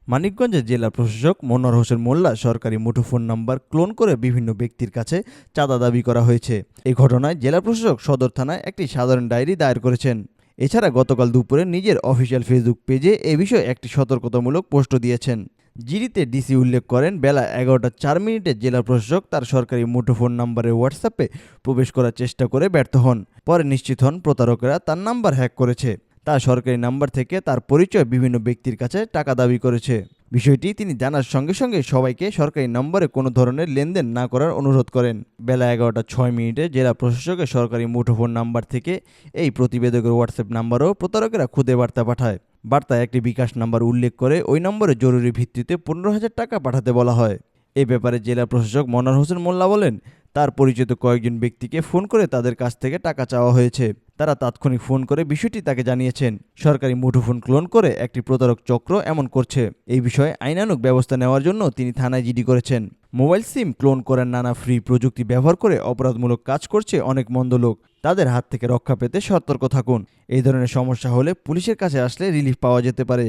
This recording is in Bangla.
মানিকগঞ্জের জেলা প্রশাসক মনোয়ার হোসেন মোল্লা সরকারি মুঠোফোন নাম্বার ক্লোন করে বিভিন্ন ব্যক্তির কাছে চাঁদা দাবি করা হয়েছে। এই ঘটনায় জেলা প্রশাসক সদর থানায় একটি সাধারণ ডায়েরি দায়ের করেছেন। এছাড়া গতকাল দুপুরে নিজের অফিসিয়াল ফেসবুক পেজে এ বিষয়ে একটি সতর্কতামূলক পোস্টও দিয়েছেন। জিডিতে ডিসি উল্লেখ করেন, বেলা 11টা 4 মিনিটে জেলা প্রশাসক তার সরকারি মুঠোফোন নাম্বারের হোয়াটসঅ্যাপে প্রবেশ করার চেষ্টা করে ব্যর্থ হন। পরে নিশ্চিত হন প্রতারকেরা তার নাম্বার হ্যাক করেছে। তার সরকারি নাম্বার থেকে তার পরিচয় বিভিন্ন ব্যক্তির কাছে টাকা দাবি করেছে। বিষয়টি তিনি জানার সঙ্গে সঙ্গে সবাইকে সরকারি নম্বরে কোনো ধরনের লেনদেন না করার অনুরোধ করেন। বেলা 11টা 6 মিনিটে জেলা প্রশাসকের সরকারি মুঠোফোন নাম্বার থেকে এই প্রতিবেদকের হোয়াটসঅ্যাপ নাম্বারও প্রতারকেরা খুদে বার্তা পাঠায়। বার্তায় একটি বিকাশ নাম্বার উল্লেখ করে ওই নম্বরে জরুরি ভিত্তিতে 15,000 টাকা পাঠাতে বলা হয়। এ ব্যাপারে জেলা প্রশাসক মনোয়ার হোসেন মোল্লা বলেন, তার পরিচিত কয়েকজন ব্যক্তিকে ফোন করে তাদের কাছ থেকে টাকা চাওয়া হয়েছে। তারা তাৎক্ষণিক ফোন করে বিষয়টি তাকে জানিয়েছেন। সরকারি মুঠোফোন ক্লোন করে একটি প্রতারক চক্র এমন করছে। এই বিষয়ে আইনানুগ ব্যবস্থা নেওয়ার জন্য তিনি থানায় জিডি করেছেন। মোবাইল সিম ক্লোন করার নানা ফ্রি প্রযুক্তি ব্যবহার করে অপরাধমূলক কাজ করছে অনেক মন্দ লোক। তাদের হাত থেকে রক্ষা পেতে সতর্ক থাকুন। এই ধরনের সমস্যা হলে পুলিশের কাছে আসলে রিলিফ পাওয়া যেতে পারে।